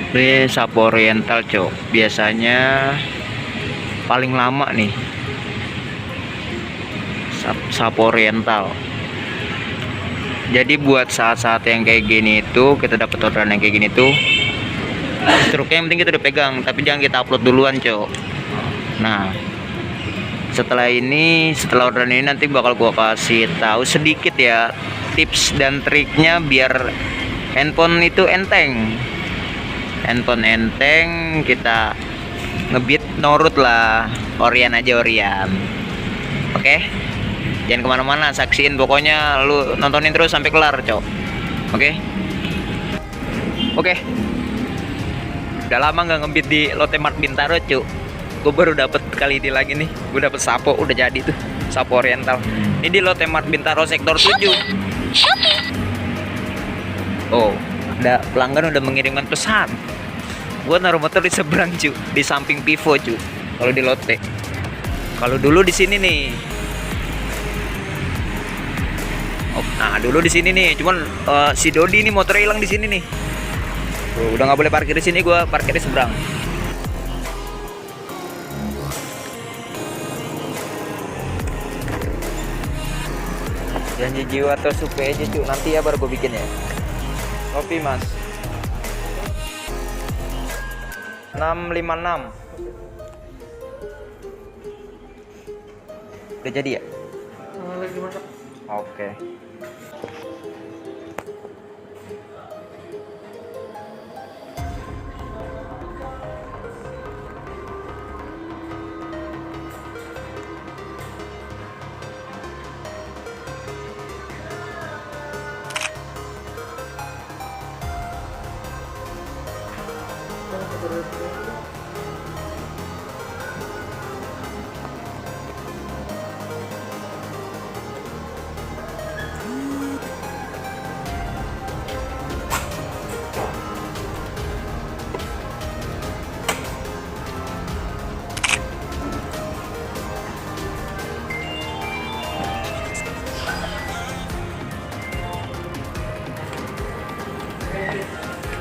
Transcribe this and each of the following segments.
Ini sapu oriental cok, biasanya paling lama nih sapu oriental. Jadi buat saat-saat yang kayak gini itu kita dapat orderan yang kayak gini tuh, struknya yang penting kita udah pegang, tapi jangan kita upload duluan cok. Nah setelah orderan ini nanti bakal gua kasih tahu sedikit ya tips dan triknya biar handphone itu enteng. Kita ngebit nurut lah, Orian aja Orian. Oke, jangan kemana-mana, saksiin pokoknya, lu nontonin terus sampai kelar cok. Oke, udah lama nggak ngebit di Lotte Mart Bintaro cok. Gue baru dapet kali ini lagi nih, gue dapet sapo, udah jadi tuh sapo oriental. Ini di Lotte Mart Bintaro sektor 7. Oh, ada pelanggan udah mengirimkan pesan. Gua naruh motor di seberang cu, di samping Vivo cu. Kalau di Lotte. Kalau dulu di sini nih. Oh, nah dulu di sini nih, cuman si Dodi nih motornya hilang di sini nih. Tuh, udah nggak boleh parkir di sini, gua parkir di seberang. Janji jiwa atau supe aja cu, nanti ya baru gue bikin ya. Kopi mas 656. Udah jadi ya? Lagi masak. Oke.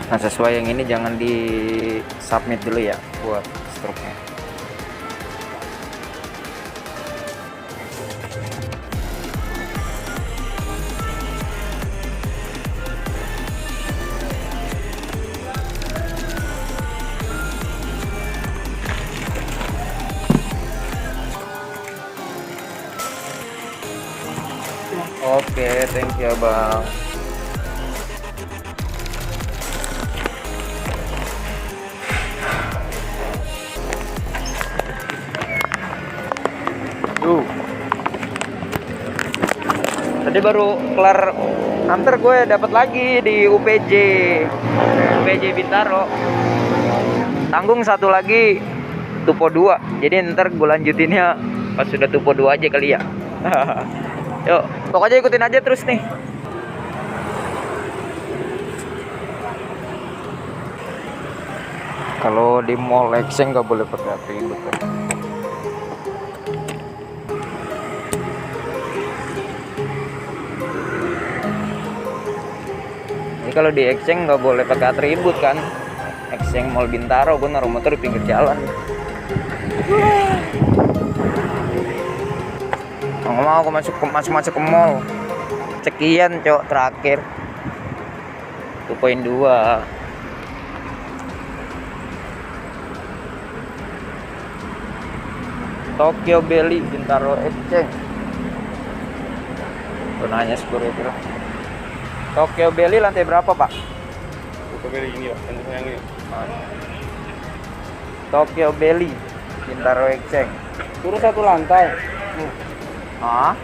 Nah sesuai yang ini jangan di submit dulu ya buat struknya. Oke, thank you bang. Tadi baru kelar antar, gue dapat lagi di UPJ Bintaro. Tanggung satu lagi Tupo 2. Jadi ntar gue lanjutinnya pas sudah Tupo 2 aja kali ya. Yuk, pokoknya ikutin aja terus nih. Kalau di mall Exchange nggak boleh pakai atribut. Ini kalau di Exchange nggak boleh pakai atribut kan? Exchange Mall Bintaro, gue naruh motor di pinggir jalan. Nggak mau aku masuk ke mall. Sekian cok terakhir 2.2. Tokyo Belly Bintaro Exchange. Gue nanya security lah. Tokyo Belly lantai berapa pak? Tokyo Belly ini pak, yang ini. Tokyo Belly Bintaro Exchange. Turun satu lantai. Ah?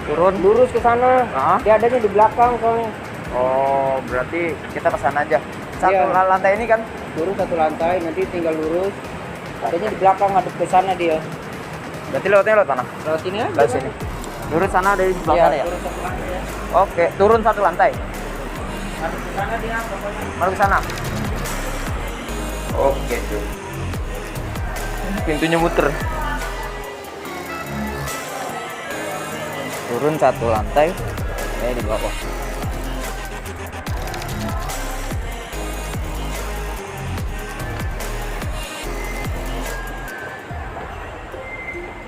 Turun Lurus ke sana. Dia adanya di belakang soalnya. Oh, berarti kita ke sana aja. Satu Iya. lantai ini kan? Turun satu lantai, nanti tinggal lurus. Adanya di belakang, ngadep ke sana dia. Berarti lewat mana? Lewat sini aja. Lewat sini. Lurus sana dari sebelah Iya, sana ya? turun satu lantai ya. Oke, turun satu lantai. Ngadep ke sana dia pokoknya. Baru ke sana. Oke, tuh. Pintunya muter. Turun satu lantai. Di bawah.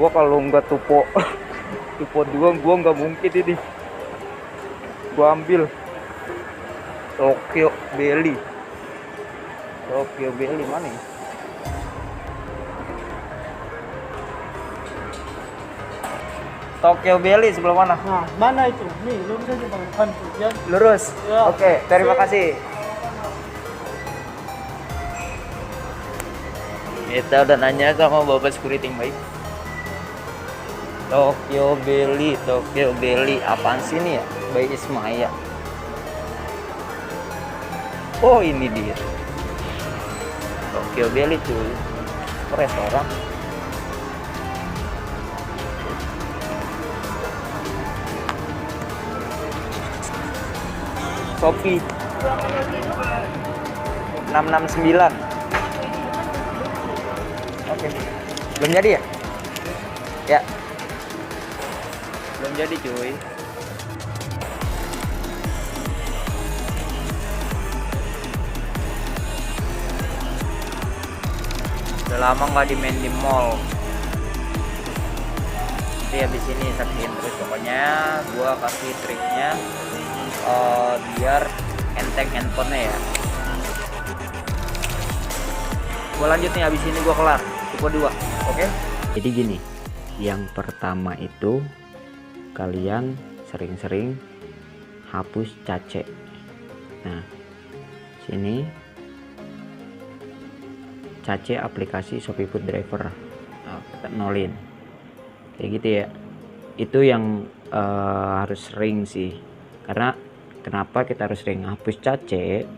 Gua kalau nggak tupo tupo 2 gua nggak mungkin ini. Gua ambil Tokyo Belly. Tokyo Belly mana ya? Tokyo Belly sebelah mana? Nah, mana itu? Nih, lurus aja Bang. Depan tuh, ya. Lurus. Ya. Oke, terima kasih. Kita udah nanya sama Bapak security yang baik. Tokyo Belly, apaan sih ini ya? By Ismaya. Oh, ini dia. Tokyo Belly cuy. Restoran. Shopee 669. Oke. Belum jadi ya? Ya. Belum jadi cuy. Udah lama nggak main di mall. Jadi habis ini saksiin terus pokoknya gua kasih triknya biar enteng handphonenya ya. Gua lanjut nih, habis ini gua kelar tipe 2. Oke? Jadi gini, yang pertama itu kalian sering-sering hapus cache. Nah, sini cache aplikasi Shopee Food Driver. Nah, kita nolin kayak gitu ya. Itu yang harus sering sih, karena kenapa kita harus sering hapus cache,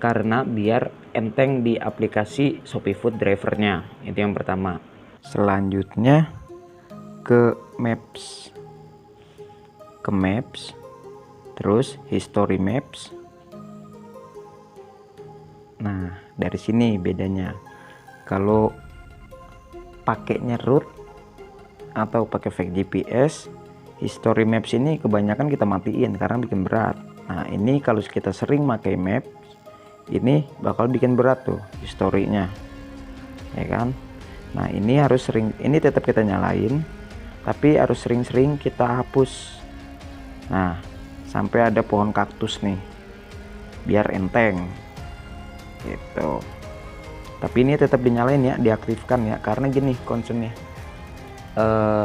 karena biar enteng di aplikasi Shopee Food Drivernya. Itu yang pertama. Selanjutnya ke Maps, terus History Maps. Nah, dari sini bedanya. Kalau pakainya root atau pakai fake GPS, History Maps ini kebanyakan kita matiin karena bikin berat. Nah, ini kalau kita sering pakai Maps, ini bakal bikin berat tuh historinya, ya kan? Nah, ini harus sering, ini tetap kita nyalain, tapi harus sering-sering kita hapus. Nah, sampai ada pohon kaktus nih, biar enteng gitu. Tapi ini tetap dinyalain ya, diaktifkan ya, karena gini concernnya.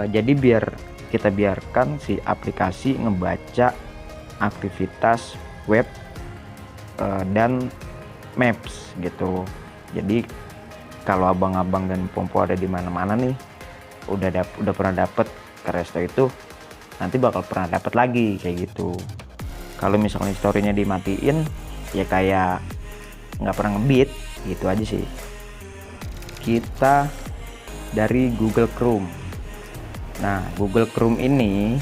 Jadi biar kita biarkan si aplikasi ngebaca aktivitas web dan maps gitu. Jadi kalau abang-abang dan pompo ada di mana-mana nih, udah pernah dapet ke resto itu, nanti bakal pernah dapet lagi kayak gitu. Kalau misalnya historinya dimatiin, ya kayak nggak pernah ngebit gitu aja sih. Kita dari Google Chrome. Nah, Google Chrome ini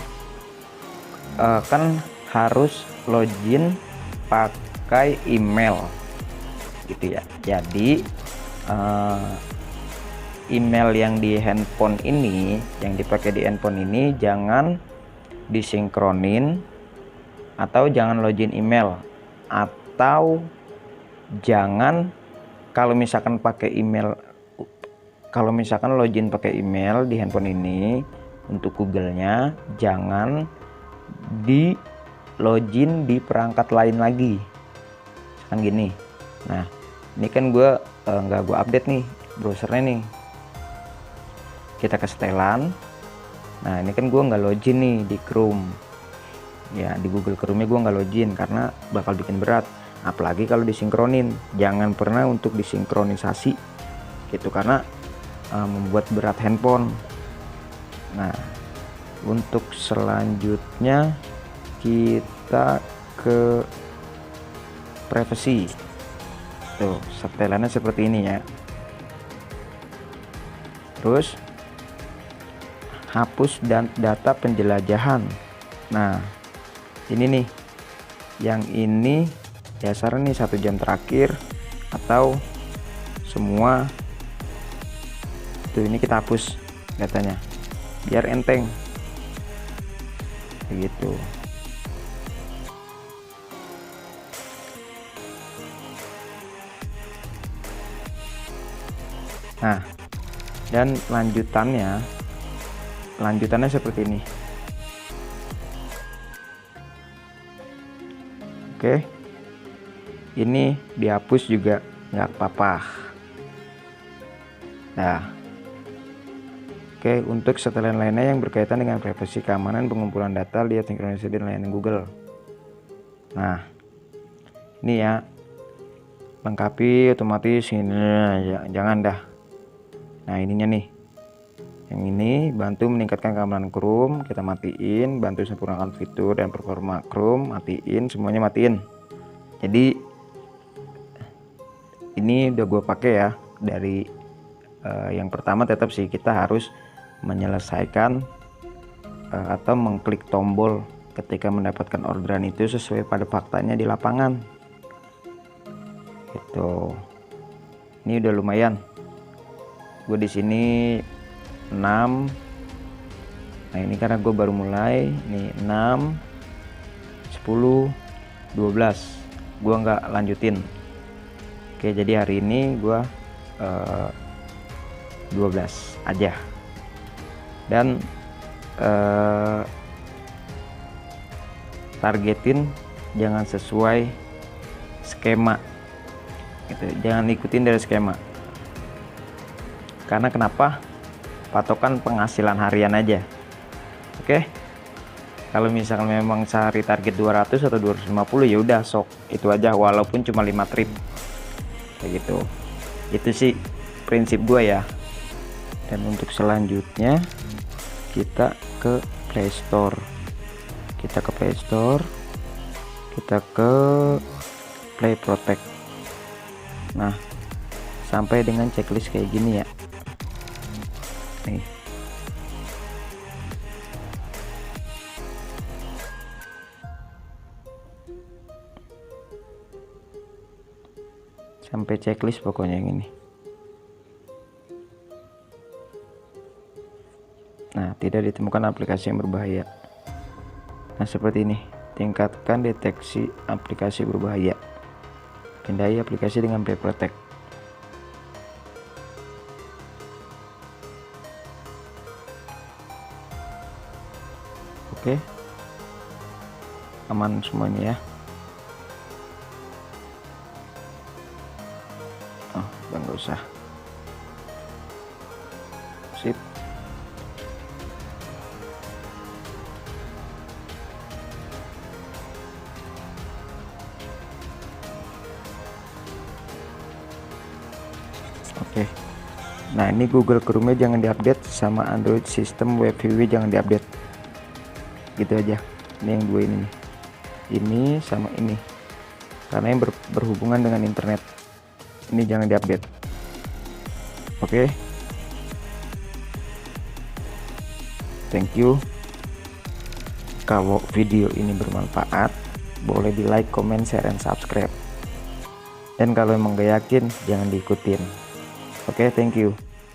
kan harus login pakai email gitu ya. Jadi email yang di handphone ini, yang dipakai di handphone ini jangan disinkronin, atau jangan login email, atau jangan, kalau misalkan pakai email, kalau misalkan login pakai email di handphone ini untuk Google-nya, jangan di login di perangkat lain lagi kan gini. Nah, ini kan gue nggak gue update nih browsernya nih. Kita ke setelan. Nah, ini kan gue nggak login nih di Chrome ya, di Google Chrome nya gue nggak login karena bakal bikin berat, apalagi kalau disinkronin. Jangan pernah untuk disinkronisasi gitu, karena membuat berat handphone. Nah, untuk selanjutnya kita ke privacy. Tuh, setelannya seperti ini ya. Terus hapus dan data penjelajahan. Nah, ini nih, yang ini dasarnya nih 1 jam terakhir atau semua. Tuh, ini kita hapus datanya biar enteng begitu. Nah, dan lanjutannya lanjutannya seperti ini. Oke, ini dihapus juga nggak apa-apa. Nah, oke, untuk setelan lainnya yang berkaitan dengan privasi, keamanan, pengumpulan data, lihat sinkronisasi dan layanan Google. Nah, ini ya, lengkapi otomatis ini ya, jangan dah. Nah, ininya nih, yang ini bantu meningkatkan keamanan Chrome, kita matiin. Bantu sempurnakan fitur dan performa Chrome, matiin, semuanya matiin. Jadi ini udah gue pakai ya. Dari yang pertama tetap sih kita harus menyelesaikan atau mengklik tombol ketika mendapatkan orderan itu sesuai pada faktanya di lapangan. Gitu. Ini udah lumayan. Gue di sini 6. Nah, ini karena gue baru mulai. Nih 6, 10, 12. Gue nggak lanjutin. Oke, jadi hari ini gue 12 aja. Dan targetin jangan sesuai skema gitu, jangan ikutin dari skema. Karena kenapa? Patokan penghasilan harian aja. Oke, kalau misalkan memang sehari target 200 atau 250 ya udah sok itu aja, walaupun cuma 5 trip kayak gitu. Itu sih prinsip gue ya. Dan untuk selanjutnya kita ke Play Store. Kita ke Play Store, kita ke Play Protect. Nah, sampai dengan checklist kayak gini ya. Nih. Sampai checklist pokoknya yang ini. Nah, tidak ditemukan aplikasi yang berbahaya. Nah, seperti ini. Tingkatkan deteksi aplikasi berbahaya. Pindai aplikasi dengan Play Protect. Oke. Aman semuanya ya. Oh, nggak usah. Sip. Oke. Nah, ini Google Chrome jangan diupdate, sama Android sistem WebView jangan diupdate. Gitu aja. Ini yang dua ini nih. Ini sama ini. Karena yang berhubungan dengan internet. Ini jangan diupdate. Oke. Thank you. Kalau video ini bermanfaat, boleh di like, comment, share, and subscribe. Dan kalau emang gak yakin, jangan diikutin. Oke, thank you.